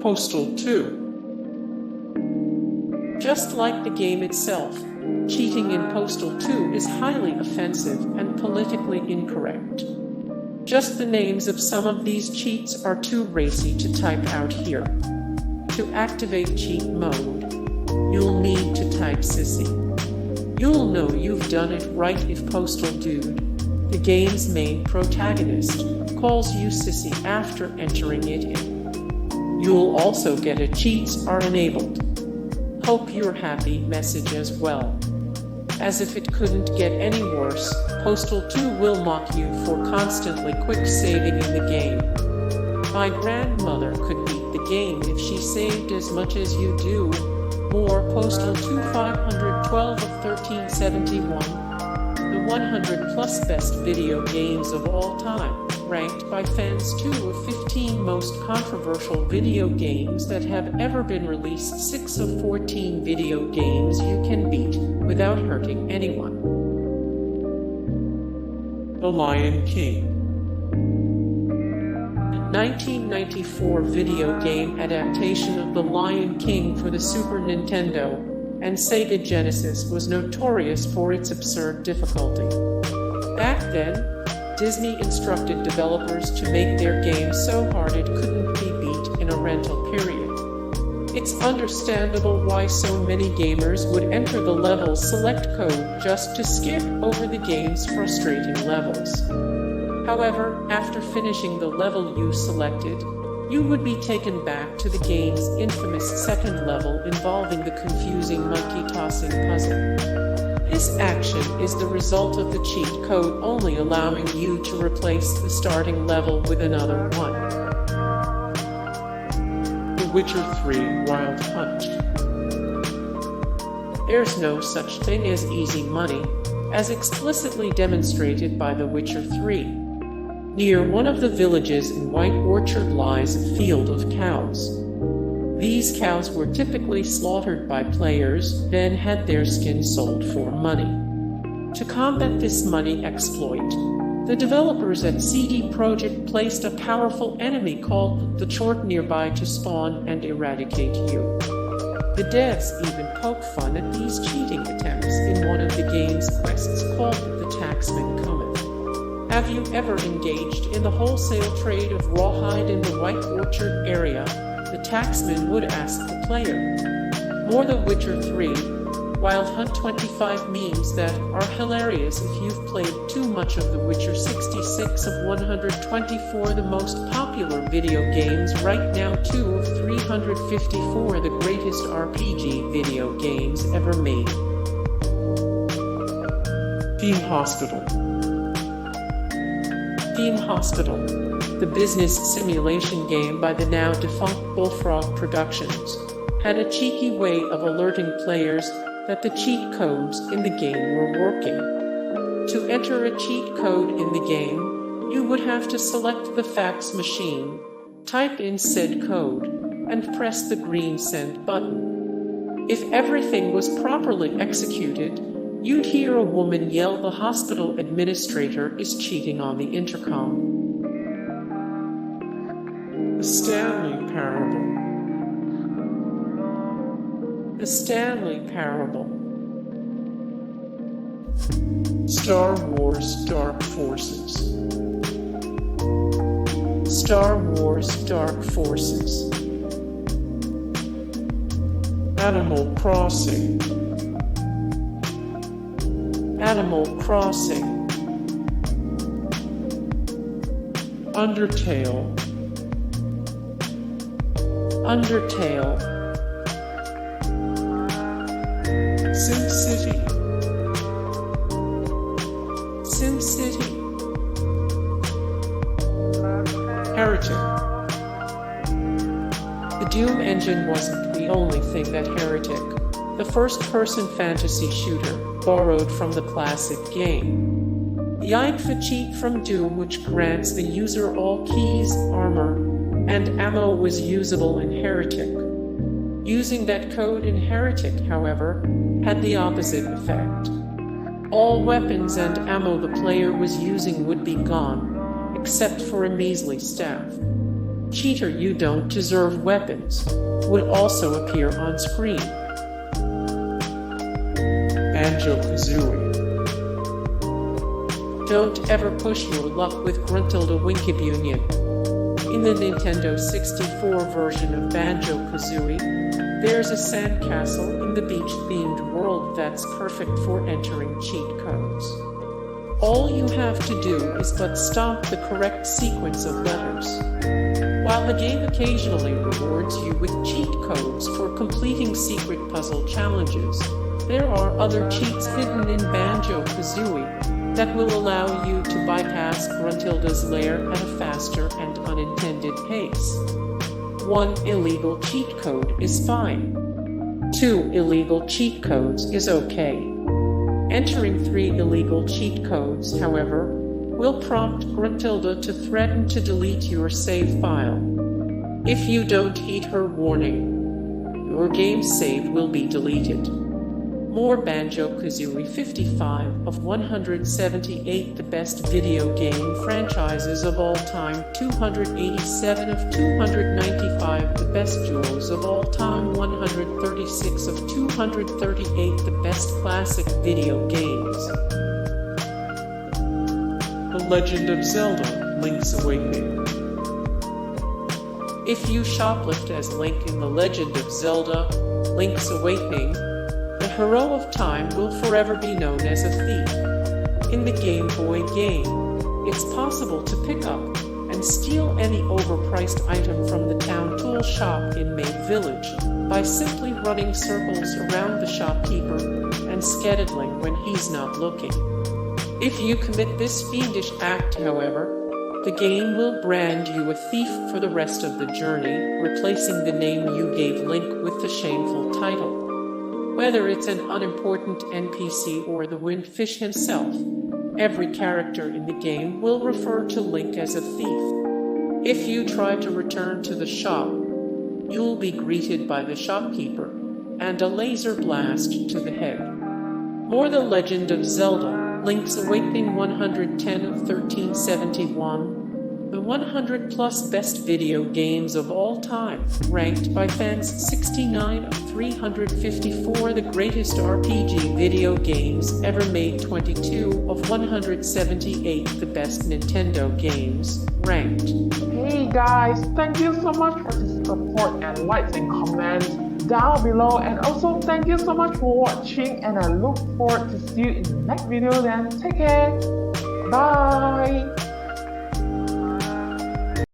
Postal 2. Just like the game itself, cheating in Postal 2 is highly offensive and politically incorrect. Just the names of some of these cheats are too racy to type out here. To activate cheat mode, you'll need to type sissy. You'll know you've done it right if Postal Dude, the game's main protagonist, calls you sissy after entering it in. You'll also get a cheats are enabled. Hope you're happy message as well. As if it couldn't get any worse, Postal 2 will mock you for constantly quick saving in the game. My grandmother could beat the game if she saved as much as you do. More Postal 2 512 of 1371. The 100 plus best video games of all time, ranked by fans 2 of 15 most controversial video games that have ever been released. 6 of 14 video games you can beat without hurting anyone. The Lion King. 1994 video game adaptation of The Lion King for the Super Nintendo and Sega Genesis was notorious for its absurd difficulty. Back then, Disney instructed developers to make their game so hard it couldn't be beat in a rental period. It's understandable why so many gamers would enter the level's select code just to skip over the game's frustrating levels. However, after finishing the level you selected, you would be taken back to the game's infamous second level involving the confusing monkey-tossing puzzle. This action is the result of the cheat code only allowing you to replace the starting level with another one. The Witcher 3 Wild Hunt. There's no such thing as easy money, as explicitly demonstrated by The Witcher 3. Near one of the villages in White Orchard lies a field of cows. These cows were typically slaughtered by players, then had their skin sold for money. To combat this money exploit, the developers at CD Projekt placed a powerful enemy called the Chort nearby to spawn and eradicate you. The devs even poke fun at these cheating attempts in one of the game's quests called The Taxman Cometh. Have you ever engaged in the wholesale trade of rawhide in the White Orchard area? The taxman would ask the player. More The Witcher 3 Wild Hunt 25 memes that are hilarious if you've played too much of The Witcher. 66 of 124 the most popular video games right now. 2 of 354 the greatest RPG video games ever made. Theme Hospital. Theme Hospital, the business simulation game by the now defunct Bullfrog Productions, had a cheeky way of alerting players that the cheat codes in the game were working. To enter a cheat code in the game, you would have to select the fax machine, type in said code, and press the green send button. If everything was properly executed, you'd hear a woman yell the hospital administrator is cheating on the intercom. The Stanley Parable. The Stanley Parable. Star Wars Dark Forces. Star Wars Dark Forces. Animal Crossing. Animal Crossing. Undertale. Undertale. SimCity. SimCity. Heretic. The Doom engine wasn't the only thing that Heretic, the first-person fantasy shooter, borrowed from the classic game. The IGFA cheat from Doom, which grants the user all keys, armor, and ammo, was usable in Heretic. Using that code in Heretic, however, had the opposite effect. All weapons and ammo the player was using would be gone, except for a measly staff. Cheater, you don't deserve weapons would also appear on screen. Banjo-Kazooie. Don't ever push your luck with Gruntilda-Winkibunion. In the Nintendo 64 version of Banjo-Kazooie, there's a sandcastle in the beach-themed world that's perfect for entering cheat codes. All you have to do is but stomp the correct sequence of letters. While the game occasionally rewards you with cheat codes for completing secret puzzle challenges, there are other cheats hidden in Banjo-Kazooie that will allow you to bypass Gruntilda's lair at a faster and unintended pace. 1 illegal cheat code is fine. 2 illegal cheat codes is okay. Entering 3 illegal cheat codes, however, will prompt Gruntilda to threaten to delete your save file. If you don't heed her warning, your game save will be deleted. More Banjo-Kazooie. 55 of 178 the best video game franchises of all time. 287 of 295 the best duels of all time. 136 of 238 the best classic video games. The Legend of Zelda: Link's Awakening. If you shoplift as Link in The Legend of Zelda: Link's Awakening, the hero of time will forever be known as a thief. In the Game Boy game, it's possible to pick up and steal any overpriced item from the town tool shop in Maid Village by simply running circles around the shopkeeper and skedaddling when he's not looking. If you commit this fiendish act, however, the game will brand you a thief for the rest of the journey, replacing the name you gave Link with the shameful title. Whether it's an unimportant NPC or the Windfish himself, every character in the game will refer to Link as a thief. If you try to return to the shop, you'll be greeted by the shopkeeper and a laser blast to the head. More The Legend of Zelda: Link's Awakening. 110 of 1371. The 100 plus best video games of all time, ranked by fans. 69 of 354 the greatest RPG video games ever made. 22 of 178 the best Nintendo games, ranked. Hey guys, thank you so much for the support and likes and comments down below, and also thank you so much for watching, and I look forward to see you in the next video. Then take care.